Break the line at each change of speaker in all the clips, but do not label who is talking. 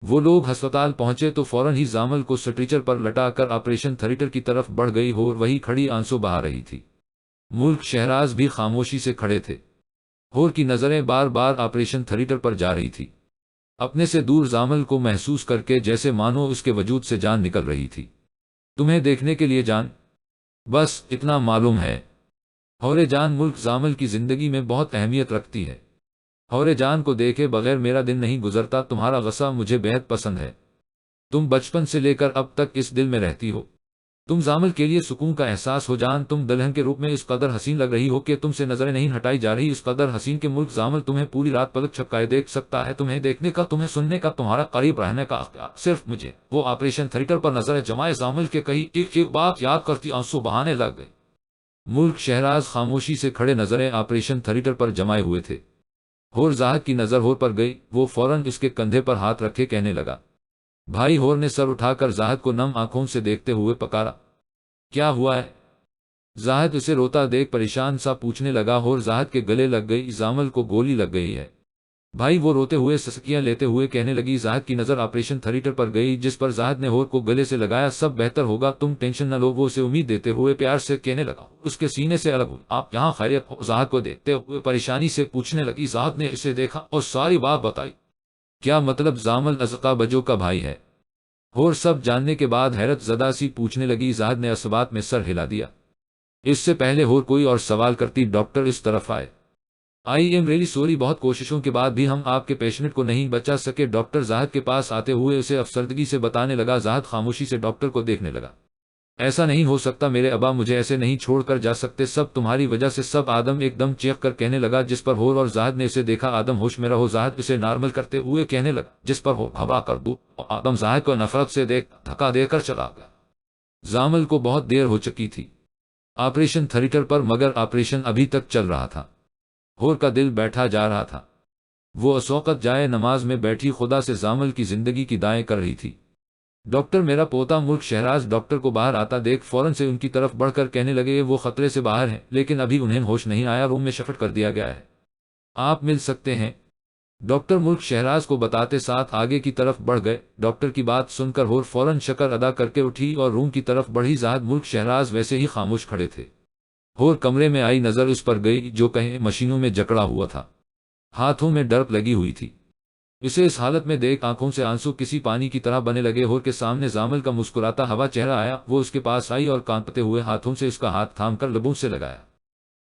وہ لوگ ہسپتال پہنچے تو فوراً ہی زامل کو سٹریچر پر لٹا کر آپریشن تھیٹر کی طرف بڑھ گئی اور وہی کھڑی آنسو بہا رہی تھی۔ ملک شہراز بھی خاموشی سے کھڑے تھے۔ ہور کی نظریں بار بار آپریشن تھیٹر پر جا رہی تھی، اپنے سے دور زامل کو محسوس کر کے، جیسے مانو اس کے وجود سے جان نکل رہی تھی۔ تمہیں دیکھنے کے لیے جان، بس اتنا معلوم ہے۔ ہورے جان، ملک زامل کی زندگی میں بہت اہمیت رکھتی ہے۔ ہورے جان کو دیکھے بغیر میرا دن نہیں گزرتا، تمہارا غصہ مجھے بہت پسند ہے۔ تم بچپن سے لے کر اب تک اس دل میں رہتی ہو۔ تم زامل کے لیے سکون کا احساس ہو جان، تم دلہن کے روپ میں اس قدر حسین لگ رہی ہو کہ تم سے نظریں نہیں ہٹائی جا رہی، اس قدر حسین کہ ملک زامل تمہیں پوری رات پلک چھپکائے دیکھ سکتا ہے۔ تمہیں دیکھنے کا، تمہیں سننے کا، تمہارا قریب رہنے کا اختیار صرف مجھے۔ وہ آپریشن تھیٹر پر نظریں جمائے زامل کے کئی ایک ایک بات یاد کرتی آنسو بہانے لگ گئے۔ ملک شہراز خاموشی سے کھڑے، نظریں آپریشن تھیٹر پر جمائے ہوئے تھے۔ ہور زاہد کی نظر ہور پر گئی، وہ فوراً اس کے کندھے پر ہاتھ رکھے کہنے لگا، بھائی۔ ہور نے سر اٹھا کر زاہد کو نم آنکھوں سے دیکھتے ہوئے پکارا، کیا ہوا ہے؟ زاہد اسے روتا دیکھ پریشان سا پوچھنے لگا۔ ہور زاہد کے گلے لگ گئی، زامل کو گولی لگ گئی ہے بھائی، وہ روتے ہوئے سسکیاں لیتے ہوئے کہنے لگی۔ زاہد کی نظر آپریشن تھیٹر پر گئی، جس پر زاہد نے ہور کو گلے سے لگایا۔ سب بہتر ہوگا، تم ٹینشن نہ لو، وہ اسے امید دیتے ہوئے پیار سے کہنے لگا۔ اس کے سینے سے الگ ہوئی، آپ یہاں خیریت ہو؟ زاہد کو دیکھتے ہوئے پریشانی سے پوچھنے لگی۔ زاہد نے اسے دیکھا اور ساری بات بتائی۔ کیا مطلب؟ زامل ازقا بجو کا بھائی ہے؟ ہور سب جاننے کے بعد حیرت زدہ سی پوچھنے لگی۔ زاہد نے اسبات میں سر ہلا دیا۔ اس سے پہلے ہور کوئی اور سوال کرتی، ڈاکٹر اس طرف آئے۔ آئی ایم ریلی سوری، بہت کوششوں کے بعد بھی ہم آپ کے پیشنٹ کو نہیں بچا سکے۔ ڈاکٹر زاہد کے پاس آتے ہوئے اسے افسردگی سے بتانے لگا۔ زاہد خاموشی سے ڈاکٹر کو دیکھنے لگا۔ ایسا نہیں ہو سکتا، میرے ابا مجھے ایسے نہیں چھوڑ کر جا سکتے، سب تمہاری وجہ سے سب۔ آدم ایک دم چیخ کر کہنے لگا، جس پر ہور اور زاہد نے اسے دیکھا۔ آدم ہوش میں رہو، زاہد اسے نارمل کرتے ہوئے کہنے لگا، جس پر ہور ہوا کر دو۔ آدم زاہد کو نفرت سے دیکھ دھکا دے کر چلا گیا۔ زامل کو بہت دیر ہو چکی تھی آپریشن تھیٹر پر، مگر آپریشن ابھی تک چل رہا تھا۔ ہور کا دل بیٹھا جا رہا تھا۔ وہ اس وقت جائے نماز میں بیٹھی خدا سے زامل کی زندگی کی دعائیں کر رہی تھی۔ ڈاکٹر میرا پوتا ملک شہراز ڈاکٹر کو باہر آتا دیکھ فوراً سے ان کی طرف بڑھ کر کہنے لگے، وہ خطرے سے باہر ہیں لیکن ابھی انہیں ہوش نہیں آیا، روم میں شفٹ کر دیا گیا ہے، آپ مل سکتے ہیں؟ ڈاکٹر ملک شہراز کو بتاتے ساتھ آگے کی طرف بڑھ گئے۔ ڈاکٹر کی بات سن کر ہور فوراً شکر ادا کر کے اٹھی اور روم کی طرف بڑھی۔ زاہد ملک شہراز ویسے ہی خاموش کھڑے تھے۔ ہور کمرے میں آئی، نظر اس پر گئی جو کہیں مشینوں میں جکڑا ہوا تھا، ہاتھوں میں ڈرپ لگی ہوئی تھی۔ اسے اس حالت میں دیکھ آنکھوں سے آنسو کسی پانی کی طرح بنے لگے۔ ہور کے سامنے زامل کا مسکراتا ہوا چہرہ آیا، وہ اس کے پاس آئی اور کانپتے ہوئے ہاتھوں سے اس کا ہاتھ تھام کر لبوں سے لگایا۔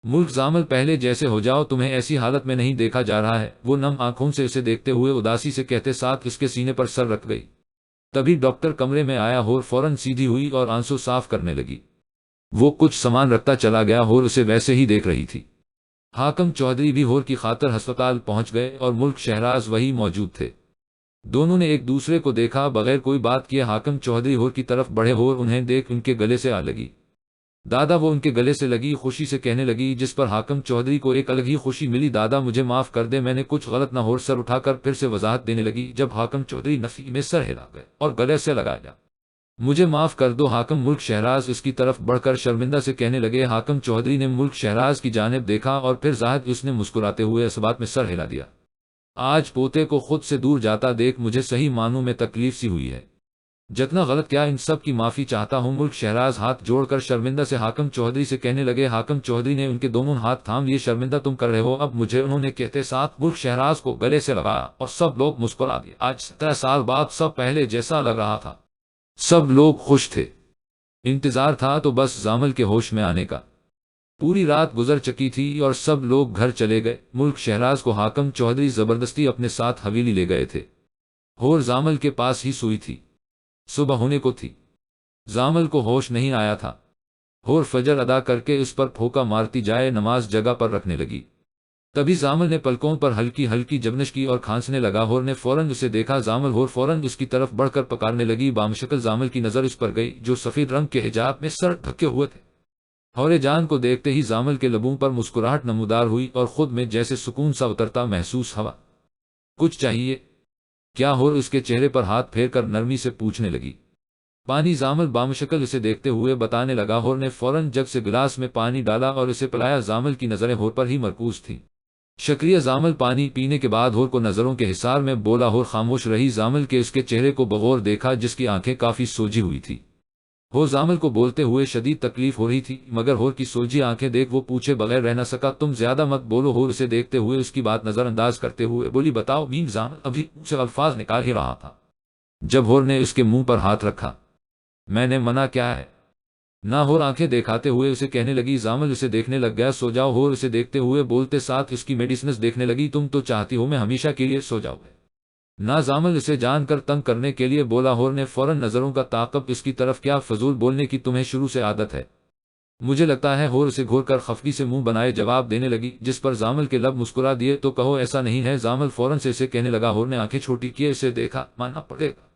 ملک زامل پہلے جیسے ہو جاؤ، تمہیں ایسی حالت میں نہیں دیکھا جا رہا ہے، وہ نم آنکھوں سے اسے دیکھتے ہوئے اداسی سے کہتے ساتھ اس کے سینے پر سر رکھ گئی۔ تبھی ڈاکٹر کمرے میں آیا، ہور فوراً سیدھی ہوئی اور آنسو صاف کرنے لگی۔ وہ کچھ سامان رکھتا چلا گیا، ہور اسے ویسے ہی دیکھ رہی تھی۔ حاکم چودھری بھی ہور کی خاطر ہسپتال پہنچ گئے اور ملک شہراز وہی موجود تھے۔ دونوں نے ایک دوسرے کو دیکھا، بغیر کوئی بات کیے حاکم چودھری ہور کی طرف بڑھے۔ ہور انہیں دیکھ ان کے گلے سے آ لگی۔ دادا، وہ ان کے گلے سے لگی، خوشی سے کہنے لگی، جس پر حاکم چودھری کو ایک الگ ہی خوشی ملی۔ دادا مجھے معاف کر دے، میں نے کچھ غلط نہ۔ ہور سر اٹھا کر پھر سے وضاحت دینے لگی، جب حاکم چودھری نفی میں سر ہلا گئے اور گلے سے لگایا، مجھے معاف کر دو حاکم۔ ملک شہراز اس کی طرف بڑھ کر شرمندہ سے کہنے لگے۔ حاکم چودھری نے ملک شہراز کی جانب دیکھا اور پھر زاہد، اس نے مسکراتے ہوئے اس بات میں سر ہلا دیا۔ آج پوتے کو خود سے دور جاتا دیکھ مجھے صحیح معنوں میں تکلیف سی ہوئی ہے، جتنا غلط کیا ان سب کی معافی چاہتا ہوں۔ ملک شہراز ہاتھ جوڑ کر شرمندہ سے حاکم چودھری سے کہنے لگے۔ حاکم چودھری نے ان کے دونوں ہاتھ تھام لیے۔ شرمندہ تم کر رہے ہو اب مجھے، انہوں نے کہتے ساتھ ملک شہراز کو گلے سے لگایا اور سب لوگ مسکرا دیے۔ آج 17 سال بعد سب پہلے جیسا لگ رہا تھا، سب لوگ خوش تھے۔ انتظار تھا تو بس زامل کے ہوش میں آنے کا۔ پوری رات گزر چکی تھی اور سب لوگ گھر چلے گئے۔ ملک شہراز کو حاکم چودھری زبردستی اپنے ساتھ حویلی لے گئے تھے۔ ہور زامل کے پاس ہی سوئی تھی، صبح ہونے کو تھی، زامل کو ہوش نہیں آیا تھا۔ ہور فجر ادا کر کے اس پر پھوکا مارتی جائے نماز جگہ پر رکھنے لگی۔ تبھی زامل نے پلکوں پر ہلکی ہلکی جبنش کی اور کھانسنے لگا۔ ہور نے فوراً اسے دیکھا، زامل۔ ہور فوراً اس کی طرف بڑھ کر پکارنے لگی۔ بامشکل زامل کی نظر اس پر گئی جو سفید رنگ کے حجاب میں سر ڈھکے ہوئے تھے۔ ہورے جان کو دیکھتے ہی زامل کے لبوں پر مسکراہٹ نمودار ہوئی اور خود میں جیسے سکون سا اترتا محسوس ہوا۔ کچھ چاہیے کیا؟ ہور اس کے چہرے پر ہاتھ پھیر کر نرمی سے پوچھنے لگی۔ پانی، زامل بامشکل اسے دیکھتے ہوئے بتانے لگا۔ ہور نے فوراً جگ سے گلاس میں پانی ڈالا اور اسے پلایا۔ زامل کی نظریں ہور پر ہی مرکوز تھیں۔ شکریہ زامل پانی پینے کے بعد ہور کو نظروں کے حصار میں بولا. ہور خاموش رہی. زامل کے اس کے چہرے کو بغور دیکھا جس کی آنکھیں کافی سوجی ہوئی تھی. ہور زامل کو بولتے ہوئے شدید تکلیف ہو رہی تھی مگر ہور کی سوجی آنکھیں دیکھ وہ پوچھے بغیر رہ نہ سکا. تم زیادہ مت بولو. ہور اسے دیکھتے ہوئے اس کی بات نظر انداز کرتے ہوئے بولی. بتاؤ میم. زامل ابھی منہ سے الفاظ نکال ہی رہا تھا جب ہور نے اس کے منہ پر ہاتھ رکھا. میں نے منع کیا ہے نہ. ہور آنکھیں دکھاتے ہوئے اسے کہنے لگی. زامل اسے دیکھنے لگ گیا. سو جاؤ. ہور اسے دیکھتے ہوئے بولتے ساتھ اس کی میڈیسنز دیکھنے لگی. تم تو چاہتی ہو میں ہمیشہ کے لیے سو جاؤں نہ. زامل اسے جان کر تنگ کرنے کے لیے بولا. ہور نے فوراً نظروں کا تعاقب اس کی طرف کیا. فضول بولنے کی تمہیں شروع سے عادت ہے مجھے لگتا ہے. ہور اسے گھور کر خفگی سے منہ بنائے جواب دینے لگی جس پر زامل کے لب مسکرا دیے. تو کہو ایسا نہیں ہے. زامل فوراً سے اسے کہنے لگا. ہور نے آنکھیں چھوٹی کیے اسے دیکھا. ماننا پڑے گا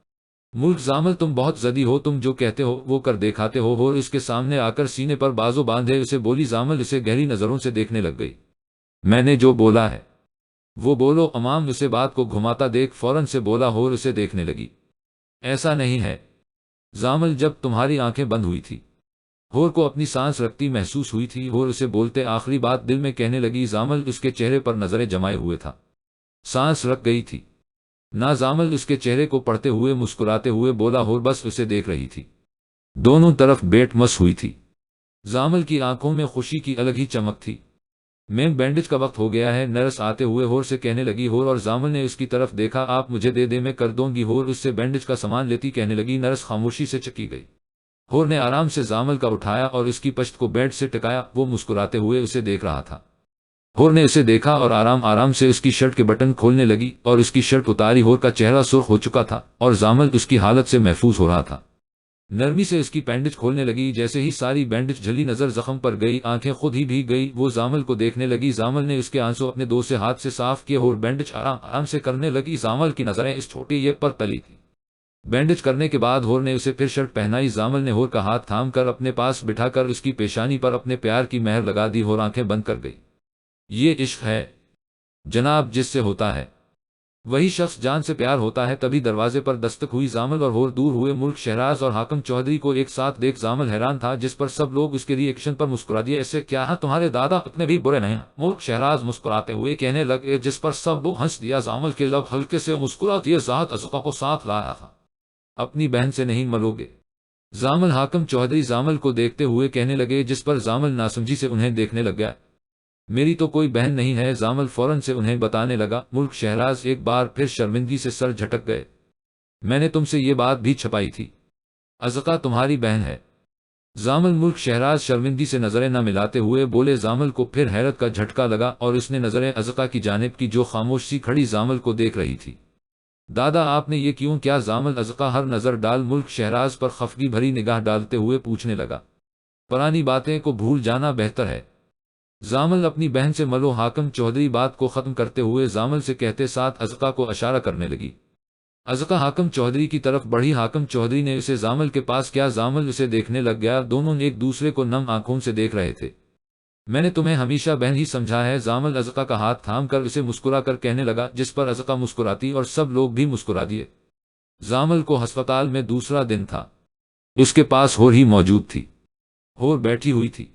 ملک. زامل تم بہت زدی ہو. تم جو کہتے ہو وہ کر دکھاتے ہو. ہور اس کے سامنے آ کر سینے پر بازو باندھے اسے بولی. زامل اسے گہری نظروں سے دیکھنے لگ گئی. میں نے جو بولا ہے وہ بولو. امام اسے بات کو گھماتا دیکھ فوراً سے بولا. ہور اسے دیکھنے لگی. ایسا نہیں ہے زامل. جب تمہاری آنکھیں بند ہوئی تھی ہور کو اپنی سانس رکھتی محسوس ہوئی تھی. ہور اسے بولتے آخری بات دل میں کہنے لگی. زامل اس کے چہرے پر نظریں جمائے ہوئے تھا. سانس رک گئی تھی نہ. زامل اس کے چہرے کو پڑھتے ہوئے مسکراتے ہوئے بولا. ہور بس اسے دیکھ رہی تھی. دونوں طرف بیٹ مس ہوئی تھی. زامل کی آنکھوں میں خوشی کی الگ ہی چمک تھی. میم بینڈیج کا وقت ہو گیا ہے. نرس آتے ہوئے ہور سے کہنے لگی. ہور اور زامل نے اس کی طرف دیکھا. آپ مجھے دے دے میں کر دوں گی. ہور اس سے بینڈیج کا سامان لیتی کہنے لگی. نرس خاموشی سے چکی گئی. ہور نے آرام سے زامل کا اٹھایا اور اس کی پشت کو بیڈ سے ٹکایا. وہ مسکراتے ہوئے اسے دیکھ رہا تھا. ہور نے اسے دیکھا اور آرام سے اس کی شرٹ کے بٹن کھولنے لگی اور اس کی شرٹ اتاری. ہور کا چہرہ سرخ ہو چکا تھا اور زامل اس کی حالت سے محفوظ ہو رہا تھا. نرمی سے اس کی بینڈیج کھولنے لگی. جیسے ہی ساری بینڈیج جھلی نظر زخم پر گئی آنکھیں خود ہی بھیگ گئی. وہ زامل کو دیکھنے لگی. زامل نے اس کے آنسو اپنے دو سے ہاتھ سے صاف کیے. ہور بینڈیج آرام سے کرنے لگی. زامل کی نظریں اس چھوٹی یہ پر تلی تھی. بینڈیج کرنے کے بعد ہور نے اسے پھر شرٹ پہنائی. زامل نے ہور کا ہاتھ تھام کر اپنے پاس بٹھا کر اس کی پیشانی پر اپنے پیار کی مہر لگا دی. ہور آنکھیں بند کر گئی. یہ عشق ہے جناب. جس سے ہوتا ہے وہی شخص جان سے پیار ہوتا ہے. تبھی دروازے پر دستک ہوئی. زامل اور ہور دور ہوئے. ملک شہراز اور حاکم چودھری کو ایک ساتھ دیکھ زامل حیران تھا جس پر سب لوگ اس کے ری ایکشن پر مسکرا دیے. ایسے کیا ہے تمہارے دادا اتنے بھی برے نہیں. ملک شہراز مسکراتے ہوئے کہنے لگے جس پر سب لوگ ہنس دیا. زامل کے لب ہلکے سے مسکرا دیے. ذات ازقا کو ساتھ لایا تھا. اپنی بہن سے نہیں ملوگے زامل. حاکم چودھری زامل کو دیکھتے ہوئے کہنے لگے جس پر زامل ناسمجھی سے انہیں دیکھنے لگ گیا. میری تو کوئی بہن نہیں ہے. زامل فوراً سے انہیں بتانے لگا. ملک شہراز ایک بار پھر شرمندگی سے سر جھٹک گئے. میں نے تم سے یہ بات بھی چھپائی تھی. ازقا تمہاری بہن ہے. زامل. ملک شہراز شرمندگی سے نظریں نہ ملاتے ہوئے بولے. زامل کو پھر حیرت کا جھٹکا لگا اور اس نے نظریں ازقا کی جانب کی جو خاموش سی کھڑی زامل کو دیکھ رہی تھی. دادا آپ نے یہ کیوں کیا؟ زامل. ازقا ہر نظر ڈال ملک شہراز پر خفگی بھری نگاہ ڈالتے ہوئے پوچھنے لگا. پرانی باتیں کو بھول جانا بہتر ہے. زامل. اپنی بہن سے ملو. حاکم چودھری بات کو ختم کرتے ہوئے زامل سے کہتے ساتھ ازقا کو اشارہ کرنے لگی. ازقا حاکم چودھری کی طرف بڑھی. حاکم چودھری نے اسے زامل کے پاس کیا. زامل اسے دیکھنے لگ گیا. دونوں ایک دوسرے کو نم آنکھوں سے دیکھ رہے تھے. میں نے تمہیں ہمیشہ بہن ہی سمجھا ہے. زامل ازقا کا ہاتھ تھام کر اسے مسکرا کر کہنے لگا جس پر ازقا مسکراتی اور سب لوگ بھی مسکرا دیے. زامل کو ہسپتال میں دوسرا دن تھا. اس کے پاس ہور ہی موجود تھی. ہور بیٹھی ہوئی تھی.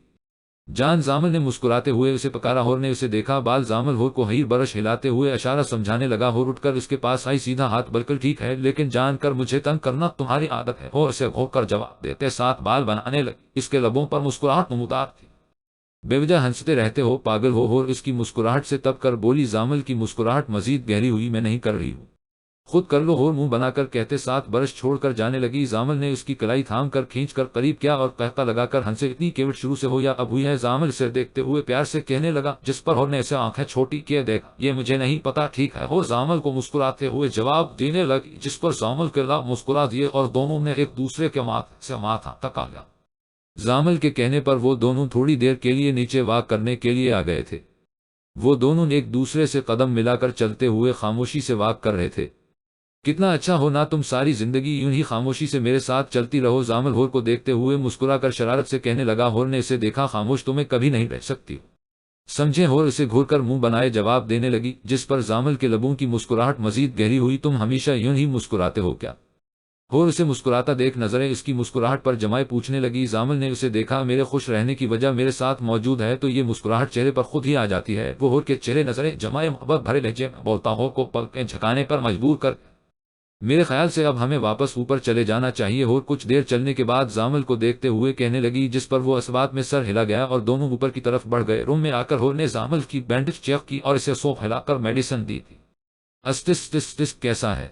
جان. زامل نے مسکراتے ہوئے اسے پکارا. ہور نے اسے دیکھا. بال. زامل ہور کو ہیر برش ہلاتے ہوئے اشارہ سمجھانے لگا. ہور اٹھ کر اس کے پاس آئی. سیدھا ہاتھ. بالکل ٹھیک ہے لیکن جان کر مجھے تنگ کرنا تمہاری عادت ہے. ہور اسے گھو کر جواب دیتے ساتھ بال بنانے لگی. اس کے لبوں پر مسکراہٹ نمودار تھی. بے وجہ ہنستے رہتے ہو پاگل ہو. ہور اس کی مسکراہٹ سے تب کر بولی. زامل کی مسکراہٹ مزید گہری ہوئی. میں نہیں کر رہی ہوں خود کر لو. ہور منہ بنا کر کہتے ساتھ برش چھوڑ کر جانے لگی. زامل نے اس کی کلائی تھام کر کھینچ کر قریب کیا اور قہقہ لگا کر ہنسے. اتنی کیوٹ شروع سے ہو یا اب ہوئی ہے؟ زامل سے دیکھتے ہوئے پیار سے کہنے لگا جس پر ہور نے اسے آنکھیں چھوٹی کیے دیکھا. یہ مجھے نہیں پتا. ٹھیک ہے. ہور زامل کو مسکراتے ہوئے جواب دینے لگی جس پر زامل کے لب مسکرا دیے اور دونوں نے ایک دوسرے کے ماتھے سے ماتھا ٹکا لیا. زامل کے کہنے پر وہ دونوں تھوڑی دیر کے لیے نیچے واک کرنے کے لیے آ گئے تھے. وہ دونوں ایک دوسرے سے قدم ملا کر چلتے ہوئے خاموشی سے واک کر رہے تھے. کتنا اچھا ہو نا تم ساری زندگی یوں ہی خاموشی سے میرے ساتھ چلتی رہو. زامل ہور کو دیکھتے ہوئے مسکرا کر شرارت سے کہنے لگا. ہور نے اسے دیکھا. خاموش تمہیں کبھی نہیں رہ سکتی سمجھے. ہور اسے گھور کر منہ بنائے جواب دینے لگی جس پر زامل کے لبوں کی مسکراہٹ مزید گہری ہوئی. تم ہمیشہ یوں ہی مسکراتے ہو کیا؟ ہور اسے مسکراتا دیکھ نظریں اس کی مسکراہٹ پر جمائے پوچھنے لگی۔ زامل نے اسے دیکھا، میرے خوش رہنے کی وجہ میرے ساتھ موجود ہے تو یہ مسکراہٹ چہرے پر خود ہی آ جاتی ہے۔ وہ ہور کے چہرے نظریں جمائے محبت بھرے لہجے میں بولتا ہو کو پلکیں جھکانے پر مجبور کر، میرے خیال سے اب ہمیں واپس اوپر چلے جانا چاہیے۔ ہور کچھ دیر چلنے کے بعد زامل کو دیکھتے ہوئے کہنے لگی، جس پر وہ اسبات میں سر ہلا گیا اور دونوں اوپر کی طرف بڑھ گئے۔ روم میں آ کر ہور نے زامل کی بینڈیج چیک کی اور اسے سونپ ہلا کر میڈیسن دی تھی۔ اسٹس کیسا ہے؟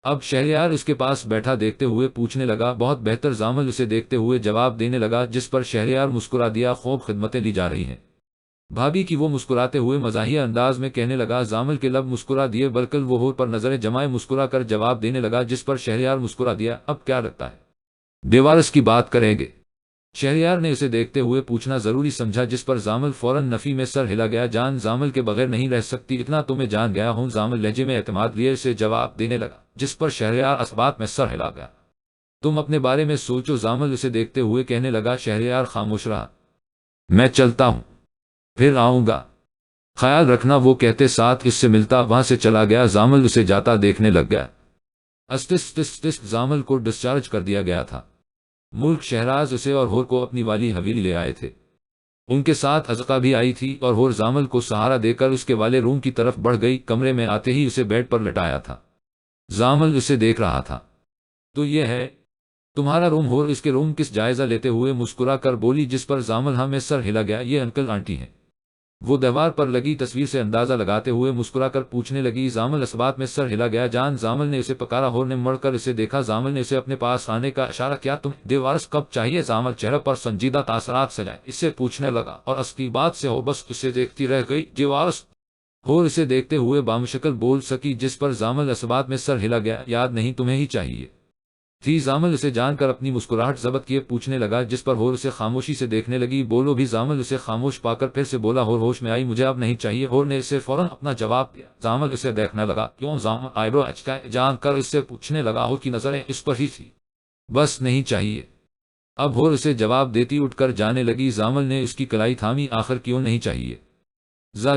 اب شہریار اس کے پاس بیٹھا دیکھتے ہوئے پوچھنے لگا۔ بہت بہتر، زامل اسے دیکھتے ہوئے جواب دینے لگا، جس پر شہریار مسکرا دیا۔ خوب خدمتیں لی جا رہی ہیں بھابھی کی، وہ مسکراتے ہوئے مزاحیہ انداز میں کہنے لگا۔ زامل کے لب مسکرا دیے، بلکہ وہ ہور پر نظریں جمائے مسکرا کر جواب دینے لگا، جس پر شہریار مسکرا دیا۔ اب کیا لگتا ہے ڈیوارس کی بات کریں گے؟ شہریار نے اسے دیکھتے ہوئے پوچھنا ضروری سمجھا، جس پر زامل فوراً نفی میں سر ہلا گیا۔ جان زامل کے بغیر نہیں رہ سکتی، اتنا تو میں جان گیا ہوں، زامل لہجے میں اعتماد لیے اسے جواب دینے لگا، جس پر شہریار اسبات میں سر ہلا گیا۔ تم اپنے بارے میں سوچو، زامل اسے دیکھتے ہوئے کہنے لگا۔ شہریار خاموش رہا۔ میں چلتا ہوں، پھر آؤں گا، خیال رکھنا، وہ کہتے ساتھ اس سے ملتا وہاں سے چلا گیا۔ زامل اسے جاتا دیکھنے لگ گیا۔ زامل کو ڈسچارج کر دیا گیا تھا۔ ملک شہراز اسے اور ہور کو اپنی والی حویلی لے آئے تھے۔ ان کے ساتھ ازقا بھی آئی تھی اور ہور زامل کو سہارا دے کر اس کے والے روم کی طرف بڑھ گئی۔ کمرے میں آتے ہی اسے بیڈ پر لٹایا تھا۔ زامل اسے دیکھ رہا تھا۔ تو یہ ہے تمہارا روم؟ ہور اس کے روم کس جائزہ لیتے ہوئے مسکرا کر بولی، جس پر زامل ہاں میں سر ہلا گیا۔ یہ انکل آنٹی ہیں، وہ دیوار پر لگی تصویر سے اندازہ لگاتے ہوئے مسکرا کر پوچھنے لگی۔ زامل اسبات میں سر ہلا گیا۔ جان زامل نے اسے پکارا۔ ہور نے مڑ کر اسے دیکھا۔ زامل نے اسے اپنے پاس آنے کا اشارہ کیا۔ تمہیں ڈیوارس کب چاہیے؟ زامل چہرے پر سنجیدہ تاثرات سجائے اسے پوچھنے لگا، اور اس کی بات سے ہو بس اسے دیکھتی رہ گئی۔ ڈیوارس؟ ہور اسے دیکھتے ہوئے بامشکل بول سکی، جس پر زامل اسبات میں سر ہلا گیا۔ یاد نہیں تمہیں ہی چاہیے تھی؟ زامل اسے جان کر اپنی مسکراہٹ ضبط کیے پوچھنے لگا، جس پر ہور اسے خاموشی سے دیکھنے لگی۔ بولو بھی؟ زامل اسے خاموش پا کر پھر سے بولا۔ ہور ہوش میں آئی، مجھے اب نہیں چاہیے۔ ہور نے اسے فوراً اپنا جواب دیا۔ زامل اسے دیکھنے لگا۔ کیوں؟ زامل آئیبرو اچکائے جان کر اس سے پوچھنے لگا۔ ہور کی نظریں اس پر ہی تھی۔ بس نہیں چاہیے۔ اب ہور اسے جواب دیتی اٹھ کر جانے لگی۔ زامل نے اس کی کلائی تھامی۔ آخر کیوں نہیں چاہیے؟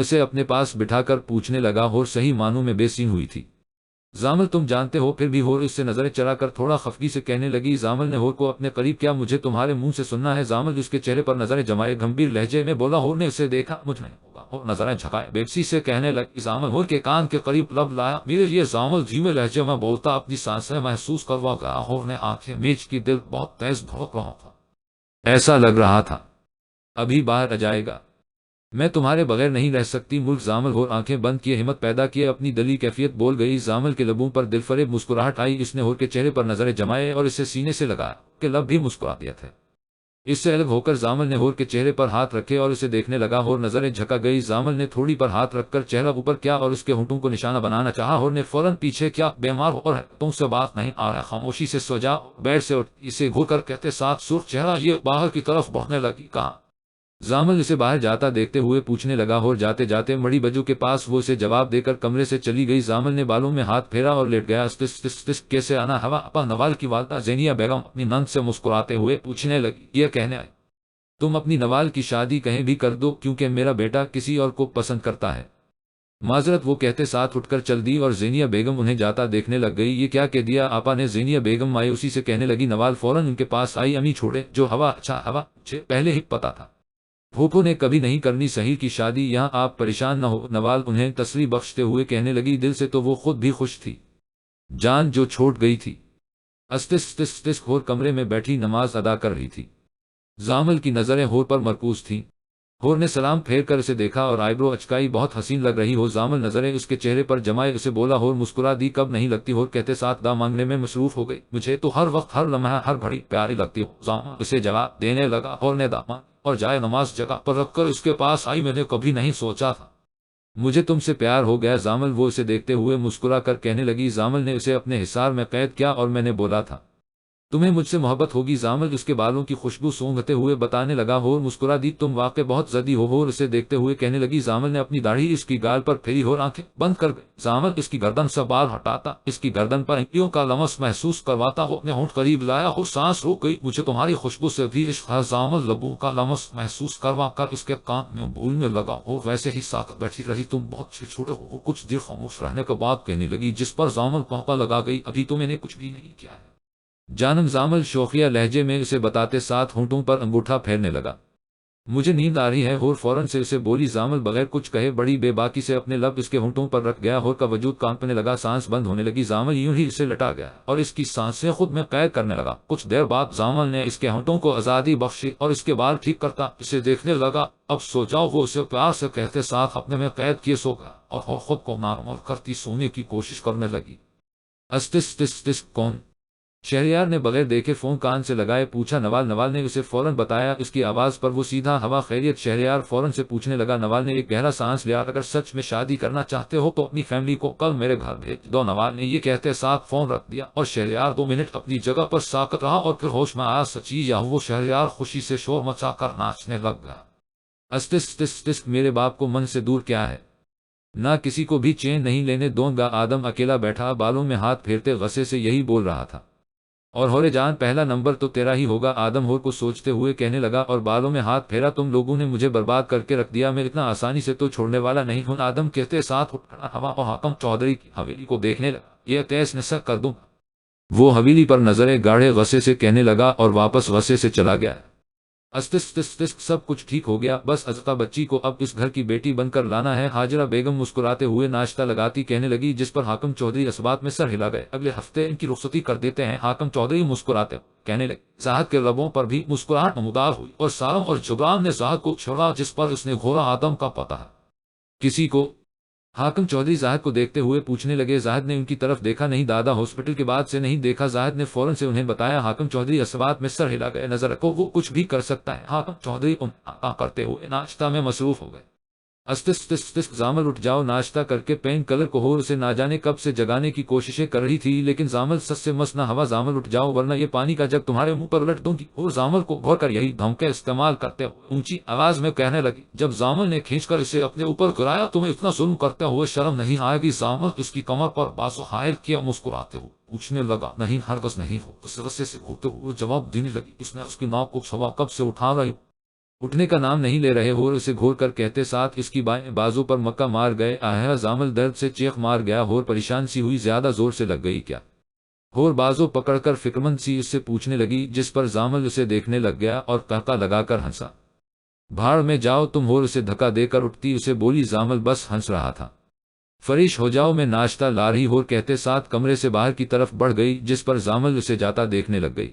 اسے اپنے پاس بٹھا کر پوچھنے لگا۔ ہور صحیح معنوں میں بے سین ہوئی تھی۔ زامل تم جانتے ہو؟ پھر بھی ہور اس سے نظریں چرا کر تھوڑا خفگی سے کہنے لگی۔ زامل نے ہور کو اپنے قریب کیا۔ مجھے تمہارے منہ سے سننا ہے۔ زامل اس کے چہرے پر نظریں جمائے گمبھیر لہجے میں بولا۔ ہور نے اسے دیکھا۔ مجھ نہیں ہوگا۔ ہور نظریں جھکائے بےبسی سے کہنے لگی۔ زامل ہور کے کان کے قریب لب لایا۔ میرے لیے؟ زامل دھیمے لہجے میں بولتا اپنی سانسیں محسوس کروا گیا۔ ہور نے آنکھیں میچ کی۔ دل بہت تیز دھڑک رہا تھا، ایسا لگ رہا تھا ابھی باہر آ جائے گا۔ میں تمہارے بغیر نہیں رہ سکتی ملک۔ زامل ہور آنکھیں بند کیے ہمت پیدا کیے اپنی دلی کیفیت بول گئی۔ زامل کے لبوں پر دلفریب مسکراہٹ آئی۔ اس نے ہور کے چہرے پر نظریں جمائے اور اسے سینے سے لگایا کہ لب بھی مسکرا دیا تھا۔ اس سے الگ ہو کر زامل نے ہور کے چہرے پر ہاتھ رکھے اور اسے دیکھنے لگا۔ ہور نظریں جھکا گئی۔ زامل نے تھوڑی پر ہاتھ رکھ کر چہرہ اوپر کیا اور اس کے ہونٹوں کو نشانہ بنانا چاہا۔ ہور نے فوراً پیچھے کیا۔ بیمار ہو اور تم سے بات نہیں آ رہا؟ خاموشی سے سو جا۔ بیڈ سے اٹھ اسے گھور کر کہتے ساتھ سرخ چہرہ یہ باہر کی طرف بڑھنے لگی۔ کہاں؟ زامل اسے باہر جاتا دیکھتے ہوئے پوچھنے لگا۔ ہور جاتے جاتے مڑی بجو کے پاس وہ اسے جواب دے کر کمرے سے چلی گئی۔ زامل نے بالوں میں ہاتھ پھیرا اور لیٹ گیا۔ کیسے آنا ہوا؟ اپا نوال کی والدہ زینیہ بیگم اپنی نند سے مسکراتے ہوئے پوچھنے لگی۔ یہ کہنے آئی تم اپنی نوال کی شادی کہیں بھی کر دو، کیونکہ میرا بیٹا کسی اور کو پسند کرتا ہے۔ معذرت، وہ کہتے ساتھ اٹھ کر چل دی اور زینیہ بیگم انہیں جاتا دیکھنے لگ گئی۔ یہ کیا کہہ دیا آپا نے؟ زینیہ بیگم مایوسی سے کہنے لگی۔ نوال فوراً ان کے پاس آئی۔ امی چھوڑے جو ہوا، اچھا ہوا، مجھے پہلے ہی پتا تھا پھوپھو نے کبھی نہیں کرنی سہیل کی شادی، یہاں آپ پریشان نہ ہو۔ نوال انہیں تسلی بخشتے ہوئے کہنے لگی۔ دل سے تو وہ خود بھی خوش تھی، جان جو چھوٹ گئی تھی۔ ہور کمرے میں بیٹھی نماز ادا کر رہی تھی۔ زامل کی نظریں ہور پر مرکوز تھیں۔ ہور نے سلام پھیر کر اسے دیکھا اور آئیبرو اچکائی۔ بہت حسین لگ رہی ہو۔ زامل نظریں اس کے چہرے پر جمائے اسے بولا۔ ہور مسکرا دی۔ کب نہیں لگتی؟ ہور کہتے ساتھ دا مانگنے میں مصروف ہو گئی۔ مجھے تو ہر وقت ہر لمحہ ہر گھڑی پیاری لگتی ہو۔ زامل اسے جواب دینے لگا۔ ہور نے دامن اور جائے نماز جگہ پر رکھ کر اس کے پاس آئی۔ میں نے کبھی نہیں سوچا تھا مجھے تم سے پیار ہو گیا زامل، وہ اسے دیکھتے ہوئے مسکرا کر کہنے لگی۔ زامل نے اسے اپنے حصار میں قید کیا اور میں نے بولا تھا تمہیں مجھ سے محبت ہوگی۔ زامل اس کے بالوں کی خوشبو سونگھتے ہوئے بتانے لگا۔ ہور مسکرا دی۔ تم واقع بہت ضدی ہو۔ ہور اسے دیکھتے ہوئے کہنے لگی۔ زامل نے اپنی داڑھی اس کی گال پر پھیری۔ ہور آنکھیں بند کر گئی۔ زامل اس کی گردن سے بال ہٹاتا اس کی گردن پر انگلیوں کا لمس محسوس کرواتا ہو اپنے ہونٹ قریب لایا۔ ہو سانس روک گئی۔ مجھے تمہاری خوشبو سے بھی عشق ہے۔ زامل لبوں کا لمس محسوس کروا کر اس کے کان میں بولنے لگا۔ ہو ویسے ہی ساکت بیٹھی رہی۔ تم بہت چھوٹے ہو۔ کچھ دیر خاموش رہنے کے بعد کہنے لگی، جس پر زامل پہنپا لگا گئی۔ ابھی تو میں نے کچھ بھی نہیں کیا ہے۔ جانم زامل شوخیہ لہجے میں اسے بتاتے ساتھ ہونٹوں پر انگوٹھا پھیرنے لگا۔ مجھے نیند آ رہی ہے، ہور فوراً سے اسے بولی۔ زامل بغیر کچھ کہے بڑی بے باکی سے اپنے لب اس کے ہونٹوں پر رکھ گیا۔ ہور کا وجود کانپنے لگا، سانس بند ہونے لگی۔ زامل یوں ہی اسے لٹا گیا اور اس کی سانسیں خود میں قید کرنے لگا۔ کچھ دیر بعد زامل نے اس کے ہونٹوں کو آزادی بخشی اور اس کے بال ٹھیک کرتا اسے دیکھنے لگا۔ اب سو جاؤ، وہ اسے پیار سے کہتے ساتھ اپنے میں قید کیے سو گیا اور خود کو نارمل کرتی سونے کی کوشش کرنے لگی۔ استس تس تس کون؟ شہریار نے بغیر دیکھے فون کان سے لگائے پوچھا۔ نوال نے اسے فوراً بتایا۔ اس کی آواز پر وہ سیدھا ہوا خیریت؟ شہریار فوراً سے پوچھنے لگا۔ نوال نے ایک گہرا سانس لیا۔ اگر سچ میں شادی کرنا چاہتے ہو تو اپنی فیملی کو کل میرے گھر بھیج دو، نوال نے یہ کہتے ساتھ فون رکھ دیا اور شہریار 2 منٹ اپنی جگہ پر ساکت رہا اور پھر ہوش میں آیا سچی یا وہ شہریار خوشی سے شور مچا کر ناچنے لگ گیا۔ استس تس تس میرے باپ کو من سے دور کیا ہے؟ نہ کسی کو بھی چین نہیں لینے دوں گا۔ آدم اکیلا بیٹھا بالوں میں ہاتھ پھیرتے غصے سے یہی بول رہا تھا۔ اور ہورے جان پہلا نمبر تو تیرا ہی ہوگا، آدم ہور کو سوچتے ہوئے کہنے لگا اور بالوں میں ہاتھ پھیرا۔ تم لوگوں نے مجھے برباد کر کے رکھ دیا، میں اتنا آسانی سے تو چھوڑنے والا نہیں ہوں، آدم کہتے ساتھ اٹھ کھڑا ہوا اور حاکم چودھری کی حویلی کو دیکھنے لگا۔ یہ تیس نسخ کر دوں گا۔ وہ حویلی پر نظریں گاڑے غصے سے کہنے لگا اور واپس غصے سے چلا گیا۔ استس تس تس سب کچھ ٹھیک ہو گیا، بس ازتا بچی کو اب اس گھر کی بیٹی بن کر لانا ہے، ہاجرہ بیگم مسکراتے ہوئے ناشتہ لگاتی کہنے لگی، جس پر حاکم چودھری اسبات میں سر ہلا گئے۔ اگلے ہفتے ان کی رخصتی کر دیتے ہیں، حاکم چودھری مسکراتے کہنے لگے۔ زاہد کے لبوں پر بھی مسکراہٹ نمودار ہوئی اور سارم اور جبران نے زاہد کو چھوڑا جس پر اس نے گھورا آدم کا پتہ ہے کسی کو؟ حاکم چودھری زاہد کو دیکھتے ہوئے پوچھنے لگے۔ زاہد نے ان کی طرف دیکھا نہیں، دادا ہاسپٹل کے بعد سے نہیں دیکھا۔ زاہد نے فوراً سے انہیں بتایا۔ حاکم چودھری اسبات میں سر ہلا گئے۔ نظر رکھو، وہ کچھ بھی کر سکتا ہے۔ حاکم چودھری کرتے ہوئے ناشتہ میں مصروف ہو گئے۔ استس تس تس زامل اٹھ جاؤ، ناشتہ کر کے پین کلر کو ہور اسے نہ جانے کب سے جگانے کی کوششیں کر رہی تھی لیکن زامل سس سے مس نہ ہوا۔ زامل اٹھ جاؤ ورنہ یہ پانی کا جگ تمہارے منہ پر الٹ دوں گی، اور زامل کو گھور کر یہی دھمکے استعمال کرتے ہوئے اونچی آواز میں کہنے لگی۔ جب زامل نے کھینچ کر اسے اپنے اوپر گرایا، تمہیں اتنا ظلم کرتے ہوئے شرم نہیں آئے گی؟ زامل اس کی کمر پر بازو حائل کیا مسکراتے ہوئے پوچھنے لگا۔ نہیں، ہرگز نہیں ہو، اس غصے سے گھوٹتے ہوئے جواب دینے لگی۔ اس نے اس کی ناک کو چھوا، کب سے اٹھا رہی؟ اٹھنے کا نام نہیں لے رہے ہو، اسے گھور کر کہتے ساتھ اس کی بائیں بازو پر مکہ مار گئے۔ آہ! زامل درد سے چیخ مار گیا۔ ہور پریشان سی ہوئی، زیادہ زور سے لگ گئی کیا؟ ہور بازو پکڑ کر فکرمند سی اس سے پوچھنے لگی، جس پر زامل اسے دیکھنے لگ گیا اور قہقہ لگا کر ہنسا۔ بھاڑ میں جاؤ تم، ہور اسے دھکا دے کر اٹھتی اسے بولی۔ زامل بس ہنس رہا تھا۔ فریش ہو جاؤ، میں ناشتہ لا رہی، ہور کہتے ساتھ کمرے سے باہر کی طرف بڑھ گئی، جس پر زامل اسے جاتا دیکھنے لگ گئی۔